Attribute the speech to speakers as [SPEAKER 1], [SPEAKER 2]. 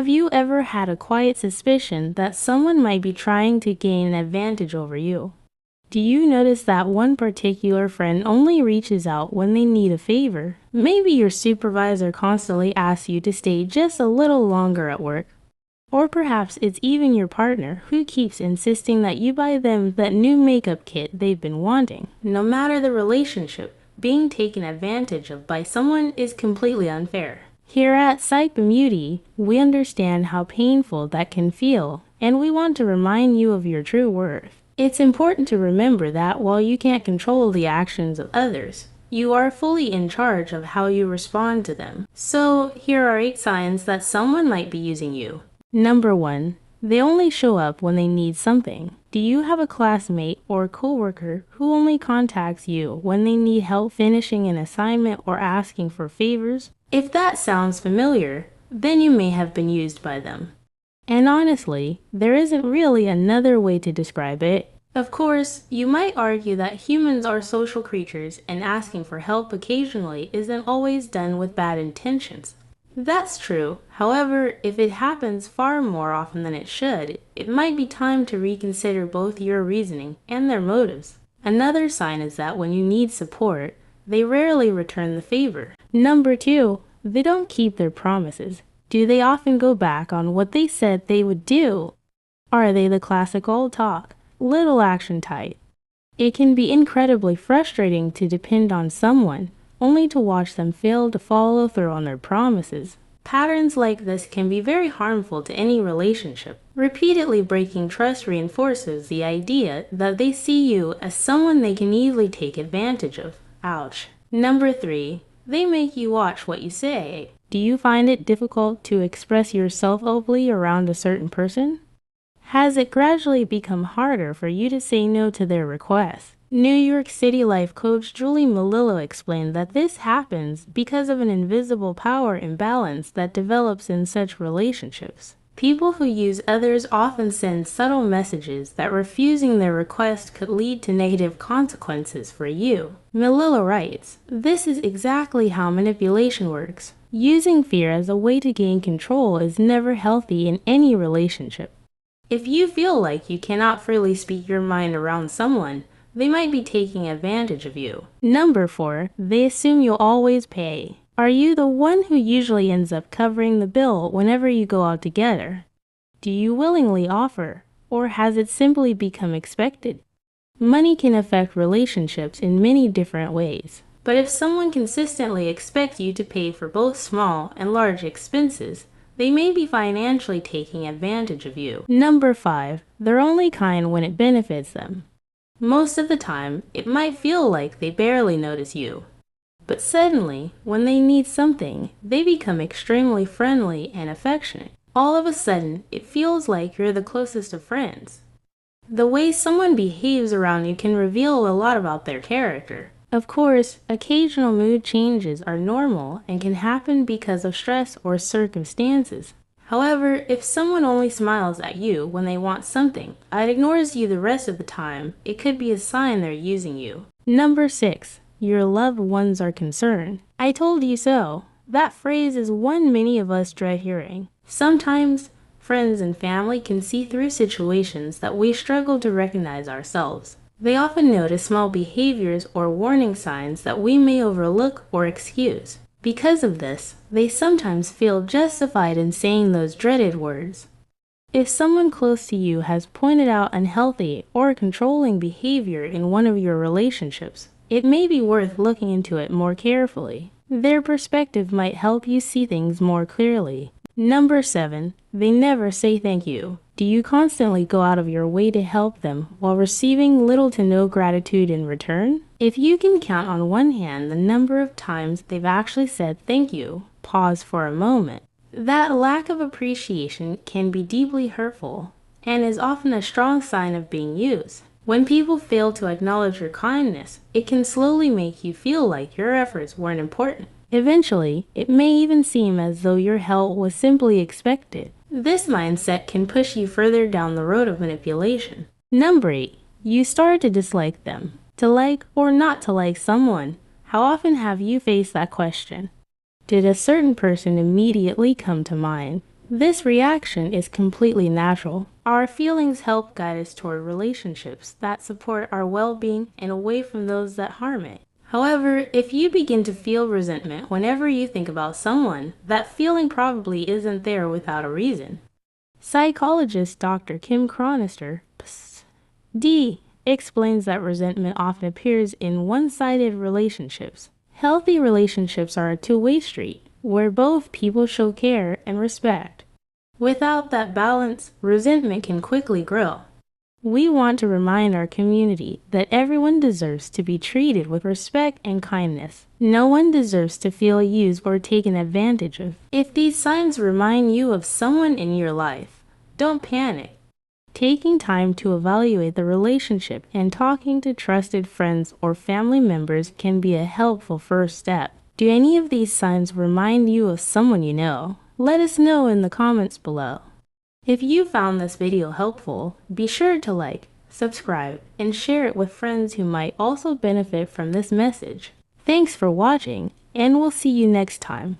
[SPEAKER 1] Have you ever had a quiet suspicion that someone might be trying to gain an advantage over you? Do you notice that one particular friend only reaches out when they need a favor? Maybe your supervisor constantly asks you to stay just a little longer at work. Or perhaps it's even your partner who keeps insisting that you buy them that new makeup kit they've been wanting. No matter the relationship, being taken advantage of by someone is completely unfair. Here at Psych Beauty, we understand how painful that can feel, and we want to remind you of your true worth. It's important to remember that while you can't control the actions of others, you are fully in charge of how you respond to them. So, here are 8 signs that someone might be using you. Number 1. They only show up when they need something. Do you have a classmate or coworker who only contacts you when they need help finishing an assignment or asking for favors? If that sounds familiar, then you may have been used by them. And honestly, there isn't really another way to describe it. Of course, you might argue that humans are social creatures and asking for help occasionally isn't always done with bad intentions. That's true. However, if it happens far more often than it should, it might be time to reconsider both your reasoning and their motives. Another sign is that when you need support, they rarely return the favor. Number 2, they don't keep their promises. Do they often go back on what they said they would do? Are they the classic old talk, little action type? It can be incredibly frustrating to depend on someone, only to watch them fail to follow through on their promises. Patterns like this can be very harmful to any relationship. Repeatedly breaking trust reinforces the idea that they see you as someone they can easily take advantage of. Ouch. Number 3, they make you watch what you say. Do you find it difficult to express yourself openly around a certain person? Has it gradually become harder for you to say no to their requests? New York City life coach Julie Melillo explained that this happens because of an invisible power imbalance that develops in such relationships. People who use others often send subtle messages that refusing their request could lead to negative consequences for you. Melillo writes, "This is exactly how manipulation works. Using fear as a way to gain control is never healthy in any relationship. If you feel like you cannot freely speak your mind around someone, they might be taking advantage of you." Number 4, they assume you'll always pay. Are you the one who usually ends up covering the bill whenever you go out together? Do you willingly offer, or has it simply become expected? Money can affect relationships in many different ways. But if someone consistently expects you to pay for both small and large expenses, they may be financially taking advantage of you. Number 5, they're only kind when it benefits them. Most of the time, it might feel like they barely notice you. But suddenly, when they need something, they become extremely friendly and affectionate. All of a sudden, it feels like you're the closest of friends. The way someone behaves around you can reveal a lot about their character. Of course, occasional mood changes are normal and can happen because of stress or circumstances. However, if someone only smiles at you when they want something, and ignores you the rest of the time, it could be a sign they're using you. Number 6, your loved ones are concerned. I told you so. That phrase is one many of us dread hearing. Sometimes, friends and family can see through situations that we struggle to recognize ourselves. They often notice small behaviors or warning signs that we may overlook or excuse. Because of this, they sometimes feel justified in saying those dreaded words. If someone close to you has pointed out unhealthy or controlling behavior in one of your relationships, it may be worth looking into it more carefully. Their perspective might help you see things more clearly. Number 7, they never say thank you. Do you constantly go out of your way to help them while receiving little to no gratitude in return? If you can count on one hand the number of times they've actually said thank you, pause for a moment. That lack of appreciation can be deeply hurtful and is often a strong sign of being used. When people fail to acknowledge your kindness, it can slowly make you feel like your efforts weren't important. Eventually, it may even seem as though your help was simply expected. This mindset can push you further down the road of manipulation. Number 8, you start to dislike them. To like or not to like someone, how often have you faced that question? Did a certain person immediately come to mind? This reaction is completely natural. Our feelings help guide us toward relationships that support our well-being and away from those that harm it. However, if you begin to feel resentment whenever you think about someone, that feeling probably isn't there without a reason. Psychologist Dr. Kim Cronister, D, explains that resentment often appears in one-sided relationships. Healthy relationships are a two-way street, where both people show care and respect. Without that balance, resentment can quickly grow. We want to remind our community that everyone deserves to be treated with respect and kindness. No one deserves to feel used or taken advantage of. If these signs remind you of someone in your life, don't panic. Taking time to evaluate the relationship and talking to trusted friends or family members can be a helpful first step. Do any of these signs remind you of someone you know? Let us know in the comments below. If you found this video helpful, be sure to like, subscribe, and share it with friends who might also benefit from this message. Thanks for watching, and we'll see you next time.